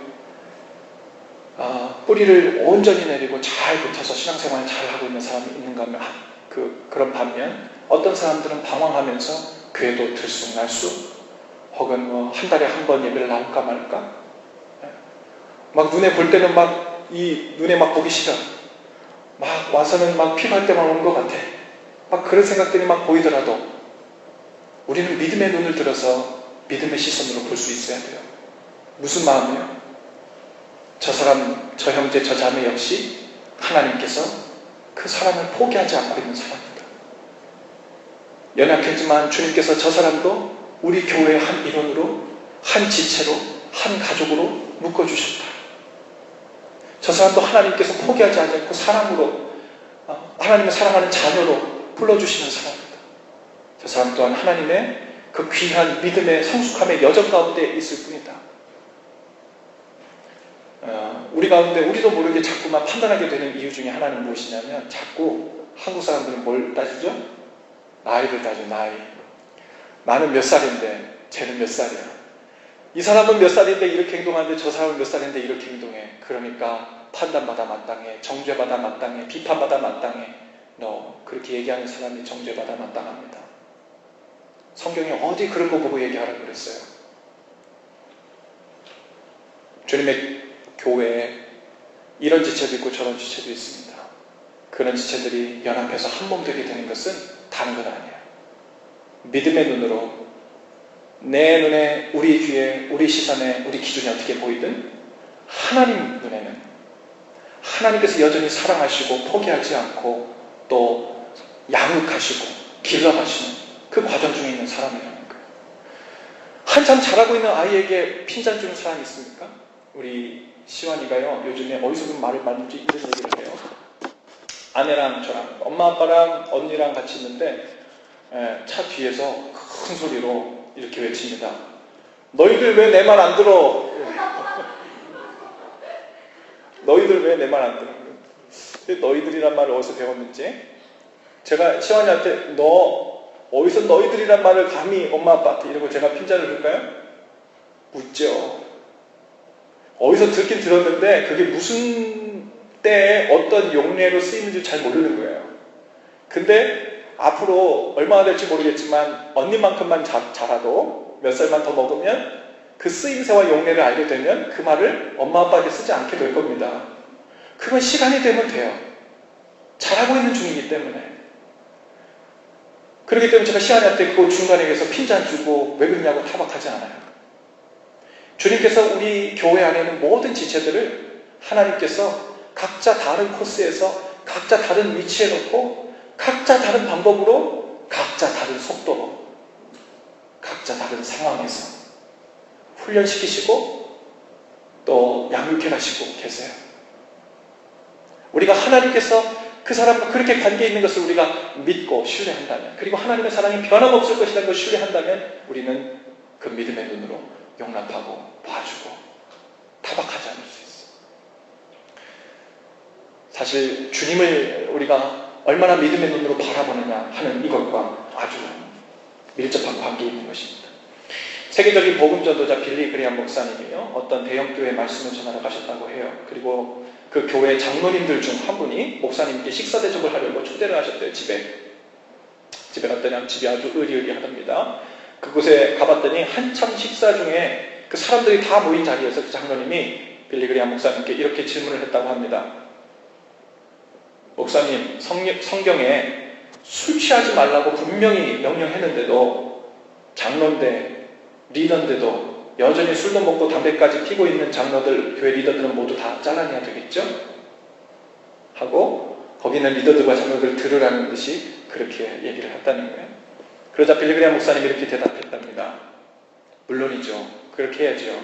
뿌리를 온전히 내리고 잘 붙어서 신앙생활을 잘 하고 있는 사람이 있는가 하면 그런 반면 어떤 사람들은 방황하면서 교회도 들쑥날쑥 혹은 한 달에 한 번 예배를 나올까 말까, 막 눈에 볼 때는 눈에 막 보기 싫어, 막 와서는 막 필요할 때만 오는 것 같아, 막 그런 생각들이 막 보이더라도 우리는 믿음의 눈을 들어서 믿음의 시선으로 볼 수 있어야 돼요. 무슨 마음이요? 저 사람, 저 형제, 저 자매 역시 하나님께서 그 사람을 포기하지 않고 있는 사람입니다. 연약했지만 주님께서 저 사람도 우리 교회의 한 일원으로, 한 지체로, 한 가족으로 묶어주셨다. 저 사람도 하나님께서 포기하지 않고 사랑으로, 하나님을 사랑하는 자녀로 불러주시는 사람입니다. 저 사람 또한 하나님의 그 귀한 믿음의 성숙함의 여정 가운데 있을 뿐이다. 우리 가운데 우리도 모르게 자꾸만 판단하게 되는 이유 중에 하나는 무엇이냐면, 자꾸 한국 사람들은 뭘 따지죠? 나이를 따져. 나이. 나는 몇 살인데 쟤는 몇 살이야. 이 사람은 몇 살인데 이렇게 행동하는데 저 사람은 몇 살인데 이렇게 행동해. 그러니까 판단받아 마땅해. 정죄받아 마땅해. 비판받아 마땅해. 너 그렇게 얘기하는 사람이 정죄받아 마땅합니다. 성경에 어디 그런 거 보고 얘기하라고 그랬어요? 주님의 교회에 이런 지체도 있고 저런 지체도 있습니다. 그런 지체들이 연합해서 한 몸 되게 되는 것은 다른 건 아니에요. 믿음의 눈으로 내 눈에, 우리 귀에, 우리 시선에, 우리 기준이 어떻게 보이든 하나님 눈에는 하나님께서 여전히 사랑하시고 포기하지 않고 또 양육하시고 길러가시는 그 과정 중에 있는 사람이라는 거예요. 한참 자라고 있는 아이에게 핀잔 주는 사람이 있습니까? 우리 시완이가요, 요즘에 어디서 좀 말을 많이 이런 얘기를 해요. 아내랑 저랑, 엄마 아빠랑 언니랑 같이 있는데 차 뒤에서 큰 소리로 이렇게 외칩니다. 너희들 왜 내 말 안 들어? 너희들 왜 내 말 안 들어? 너희들이란 말을 어디서 배웠는지, 제가 시완이한테 너 어디서 너희들이란 말을 감히 엄마 아빠한테 이러고 제가 핀잔을 줄까요? 묻죠. 어디서 듣긴 들었는데 그게 무슨 때에 어떤 용례로 쓰이는지 잘 모르는 거예요. 근데 앞으로 얼마나 될지 모르겠지만 언니만큼만 자라도 몇 살만 더 먹으면 그 쓰임새와 용례를 알게 되면 그 말을 엄마 아빠에게 쓰지 않게 될 겁니다. 그건 시간이 되면 돼요. 잘하고 있는 중이기 때문에. 그렇기 때문에 제가 시안이한테 그 중간에 계서 핀잔 주고 왜 그러냐고 타박하지 않아요. 주님께서 우리 교회 안에 있는 모든 지체들을 하나님께서 각자 다른 코스에서 각자 다른 위치에 놓고 각자 다른 방법으로 각자 다른 속도로 각자 다른 상황에서 훈련시키시고 또 양육해 가시고 계세요. 우리가 하나님께서 그 사람과 그렇게 관계 있는 것을 우리가 믿고 신뢰한다면, 그리고 하나님의 사랑이 변함없을 것이라는 것을 신뢰한다면 우리는 그 믿음의 눈으로 용납하고 봐주고 타박하지 않을 수 있어요. 사실 주님을 우리가 얼마나 믿음의 눈으로 바라보느냐 하는 이것과 아주 밀접한 관계에 있는 것입니다. 세계적인 복음 전도자 빌리 그레이엄 목사님이요, 어떤 대형교회 말씀을 전하러 가셨다고 해요. 그리고 그 교회 장로님들 중 한 분이 목사님께 식사 대접을 하려고 초대를 하셨대요. 집에 갔더니 집이 아주 으리으리하답니다. 그곳에 가봤더니 한참 식사 중에 그 사람들이 다 모인 자리에서 그 장로님이 빌리 그레이엄 목사님께 이렇게 질문을 했다고 합니다. 목사님, 성경에 술 취하지 말라고 분명히 명령했는데도, 장로인데 리더인데도 여전히 술도 먹고 담배까지 피고 있는 장로들, 교회 리더들은 모두 다 잘라내야 되겠죠? 하고 거기 있는 리더들과 장로들 들으라는 듯이 그렇게 얘기를 했다는 거예요. 그러자 빌리 그레이엄 목사님이 이렇게 대답했답니다. 물론이죠. 그렇게 해야죠.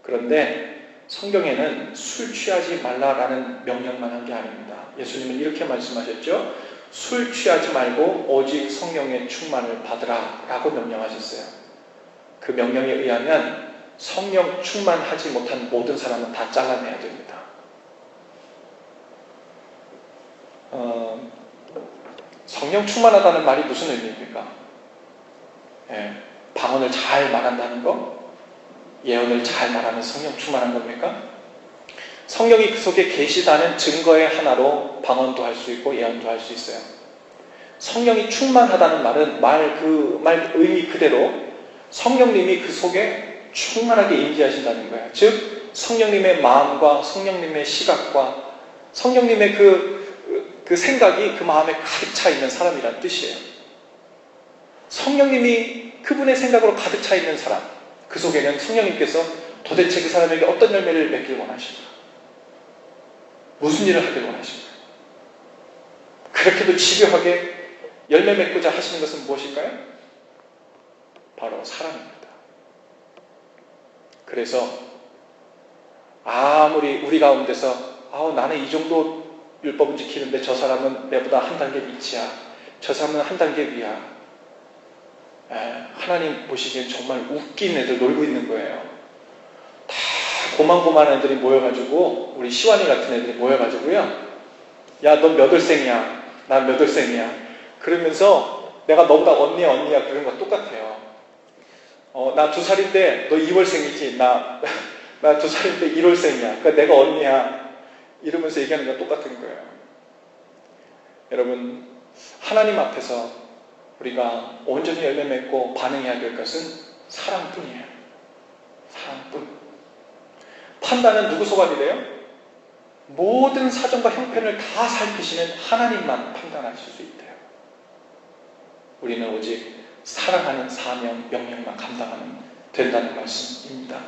그런데 성경에는 술 취하지 말라라는 명령만 한 게 아닙니다. 예수님은 이렇게 말씀하셨죠. 술 취하지 말고 오직 성령의 충만을 받으라 라고 명령하셨어요. 그 명령에 의하면 성령 충만하지 못한 모든 사람은 다 잘라내야 됩니다. 성령 충만하다는 말이 무슨 의미입니까? 방언을 잘 말한다는 거? 예언을 잘 말하는 성령 충만한 겁니까? 성령이 그 속에 계시다는 증거의 하나로 방언도 할 수 있고 예언도 할 수 있어요. 성령이 충만하다는 말은 그 말 의미 그대로 성령님이 그 속에 충만하게 임재하신다는 거예요. 즉 성령님의 마음과 성령님의 시각과 성령님의 그 생각이 그 마음에 가득 차 있는 사람이란 뜻이에요. 성령님이 그분의 생각으로 가득 차 있는 사람, 그 속에는 성령님께서 도대체 그 사람에게 어떤 열매를 맺길 원하실까? 무슨 일을 하길 원하실까? 그렇게도 집요하게 열매 맺고자 하시는 것은 무엇일까요? 바로 사랑입니다. 그래서 아무리 우리 가운데서 나는 이 정도 율법은 지키는데 저 사람은 내보다 한 단계 밑이야, 저 사람은 한 단계 위야, 하나님 보시기엔 정말 웃긴 애들 놀고 있는 거예요. 다 고만고만한 애들이 모여가지고, 우리 시완이 같은 애들이 모여가지고요, 야, 넌 몇 월생이야, 난 몇 월생이야 그러면서 내가 너보다 언니야 그런 거 똑같아요. 나 2살인데 너 2월생이지, 나 2살인데 1월생이야, 그러니까 내가 언니야, 이러면서 얘기하는 거 똑같은 거예요. 여러분, 하나님 앞에서 우리가 온전히 열매 맺고 반응해야 될 것은 사랑뿐이에요. 사랑뿐. 판단은 누구 소관이래요? 모든 사정과 형편을 다 살피시는 하나님만 판단하실 수 있대요. 우리는 오직 사랑하는 사명, 명령만 감당하면 된다는 말씀입니다.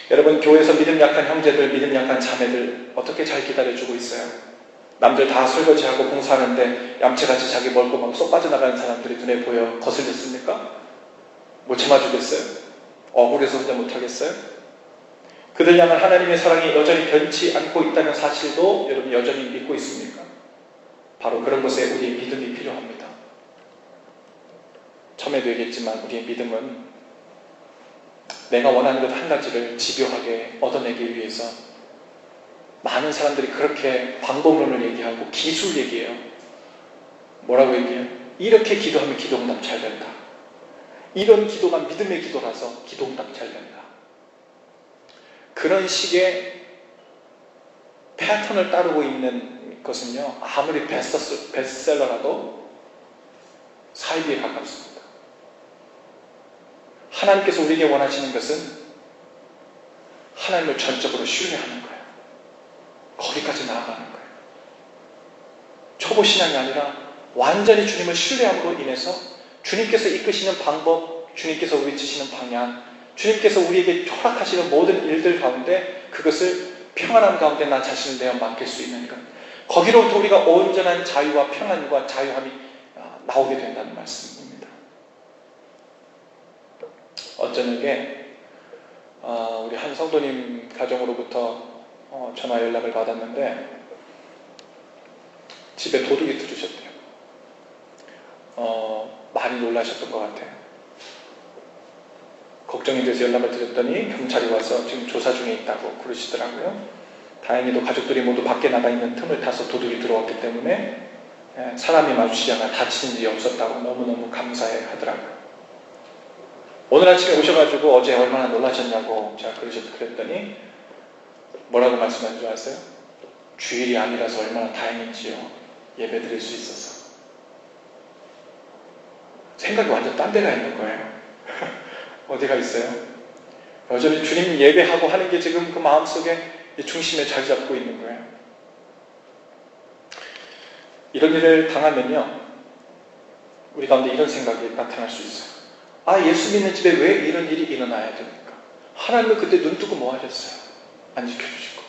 여러분, 교회에서 믿음 약한 형제들, 믿음 약한 자매들 어떻게 잘 기다려주고 있어요? 남들 다 설거지하고 봉사하는데 얌체같이 자기 멀고 막 쏙 빠져나가는 사람들이 눈에 보여 거슬렸습니까? 못 참아주겠어요? 억울해서 혼자 못하겠어요? 그들 향한 하나님의 사랑이 여전히 변치 않고 있다는 사실도 여러분 여전히 믿고 있습니까? 바로 그런 것에 우리의 믿음이 필요합니다. 처음에도 얘기했지만 우리의 믿음은 내가 원하는 것 한 가지를 집요하게 얻어내기 위해서, 많은 사람들이 그렇게 방법론을 얘기하고 기술 얘기해요. 뭐라고 얘기해요? 이렇게 기도하면 기도응답 잘 된다. 이런 기도가 믿음의 기도라서 기도응답 잘 된다. 그런 식의 패턴을 따르고 있는 것은요, 아무리 베스트셀러라도 사이비에 가깝습니다. 하나님께서 우리에게 원하시는 것은 하나님을 전적으로 신뢰하는 거예요. 거기까지 나아가는 거예요. 초보신앙이 아니라 완전히 주님을 신뢰함으로 인해서 주님께서 이끄시는 방법, 주님께서 우리 주시는 방향, 주님께서 우리에게 허락하시는 모든 일들 가운데 그것을 평안함 가운데 나 자신을 내어 맡길 수 있는 것, 거기로부터 우리가 온전한 자유와 평안과 자유함이 나오게 된다는 말씀입니다. 어저녁에 우리 한 성도님 가정으로부터 전화 연락을 받았는데 집에 도둑이 들으셨대요. 많이 놀라셨던 것 같아요. 걱정이 돼서 연락을 드렸더니 경찰이 와서 지금 조사 중에 있다고 그러시더라고요. 다행히도 가족들이 모두 밖에 나가 있는 틈을 타서 도둑이 들어왔기 때문에 사람이 마주치지 않아 다치는 일이 없었다고 너무너무 감사해 하더라고요. 오늘 아침에 오셔가지고 어제 얼마나 놀라셨냐고 제가 그랬더니 뭐라고 말씀하신 줄 아세요? 주일이 아니라서 얼마나 다행인지요. 예배 드릴 수 있어서. 생각이 완전 딴 데가 있는 거예요. 어디가 있어요? 여전히 주님 예배하고 하는 게 지금 그 마음속에 중심에 자리 잡고 있는 거예요. 이런 일을 당하면요, 우리 가운데 이런 생각이 나타날 수 있어요. 예수 믿는 집에 왜 이런 일이 일어나야 됩니까? 하나님은 그때 눈 뜨고 뭐 하셨어요? 안 지켜주시고.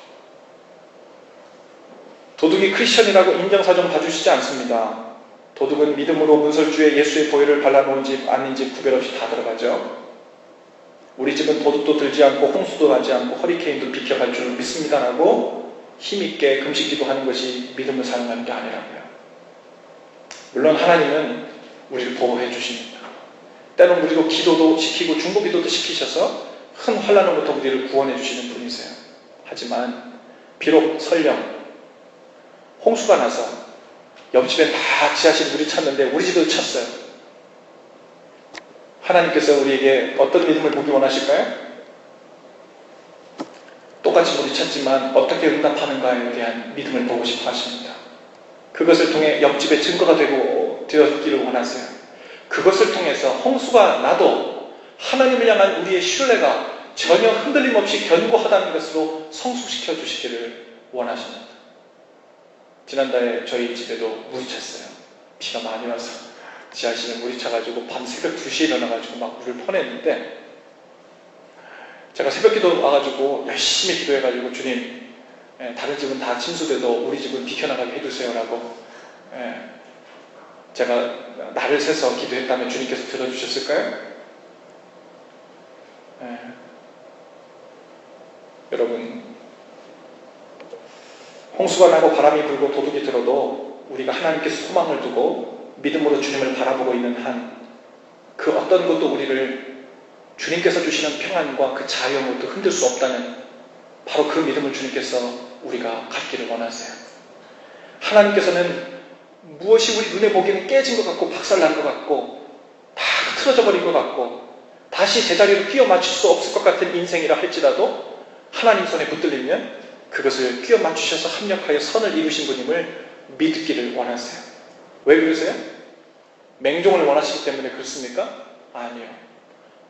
도둑이 크리스천이라고 인정사정 봐주시지 않습니다. 도둑은 믿음으로 문설주에 예수의 보혈을 발라놓은 집 아닌 집 구별 없이 다 들어가죠. 우리 집은 도둑도 들지 않고 홍수도 나지 않고 허리케인도 비켜갈 줄 믿습니다라고 힘있게 금식기도하는 것이 믿음을 사용하는 게 아니라고요. 물론 하나님은 우리를 보호해 주십니다. 때론 우리도 기도도 시키고 중보기도도 시키셔서 큰 환난으로부터 우리를 구원해 주시는 분이세요. 하지만 비록 설령 홍수가 나서 옆집엔 다 지하실 물이 찼는데 우리 집에도 찼어요. 하나님께서 우리에게 어떤 믿음을 보기 원하실까요? 똑같이 물이 찼지만 어떻게 응답하는가에 대한 믿음을 보고 싶어 하십니다. 그것을 통해 옆집에 증거가 되었기를 원하세요. 그것을 통해서 홍수가 나도 하나님을 향한 우리의 신뢰가 전혀 흔들림 없이 견고하다는 것으로 성숙시켜 주시기를 원하십니다. 지난달에 저희 집에도 물이 찼어요. 비가 많이 와서 지하실에 물이 차가지고 밤 새벽 2시에 일어나가지고 막 물을 퍼냈는데, 제가 새벽 기도 와가지고 열심히 기도해가지고 주님, 다른 집은 다 침수돼도 우리 집은 비켜나가게 해주세요라고 제가 날을 새서 기도했다면 주님께서 들어주셨을까요? 여러분, 홍수가 나고 바람이 불고 도둑이 들어도 우리가 하나님께서 소망을 두고 믿음으로 주님을 바라보고 있는 한 그 어떤 것도 우리를 주님께서 주시는 평안과 그 자유함으로 흔들 수 없다는 바로 그 믿음을 주님께서 우리가 갖기를 원하세요. 하나님께서는 무엇이 우리 눈에 보기에는 깨진 것 같고 박살난 것 같고 다 틀어져 버린 것 같고 다시 제자리로 끼워 맞출 수 없을 것 같은 인생이라 할지라도 하나님 손에 붙들리면 그것을 끼워 맞추셔서 합력하여 선을 이루신 분임을 믿기를 원하세요. 왜 그러세요? 맹종을 원하시기 때문에 그렇습니까? 아니요.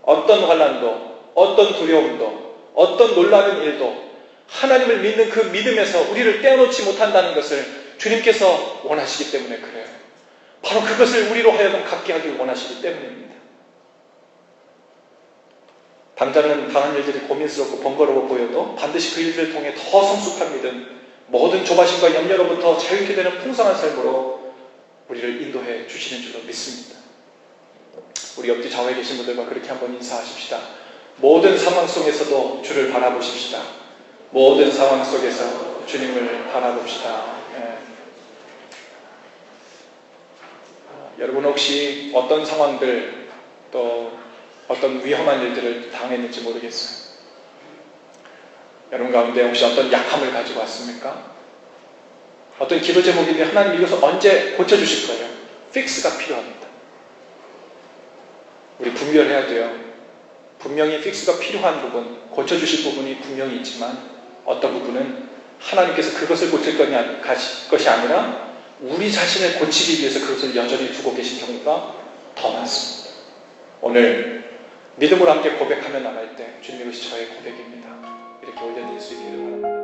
어떤 환난도, 어떤 두려움도, 어떤 놀라는 일도 하나님을 믿는 그 믿음에서 우리를 떼어놓지 못한다는 것을 주님께서 원하시기 때문에 그래요. 바로 그것을 우리로 하여금 갖게 하길 원하시기 때문입니다. 당장은 당한 일들이 고민스럽고 번거로워 보여도 반드시 그 일들을 통해 더 성숙한 믿음, 모든 조바심과 염려로부터 자유케 되는 풍성한 삶으로 우리를 인도해 주시는 줄로 믿습니다. 우리 옆뒤 좌우에 계신 분들과 그렇게 한번 인사하십시다. 모든 상황 속에서도 주를 바라보십시다. 모든 상황 속에서 주님을 바라봅시다. 여러분 혹시 어떤 상황들 또 어떤 위험한 일들을 당했는지 모르겠어요. 여러분 가운데 혹시 어떤 약함을 가지고 왔습니까? 어떤 기도 제목인데 하나님 이것을 언제 고쳐주실 거예요? 픽스가 필요합니다. 우리 분별해야 돼요. 분명히 픽스가 필요한 부분, 고쳐주실 부분이 분명히 있지만 어떤 부분은 하나님께서 그것을 고칠 것이 아니라 우리 자신을 고치기 위해서 그것을 여전히 두고 계신 경우가 더 많습니다. 오늘 믿음으로 함께 고백하며 나갈 때 주님 이것이 저의 고백입니다. 이렇게 올려드릴 수 있기를 바랍니다.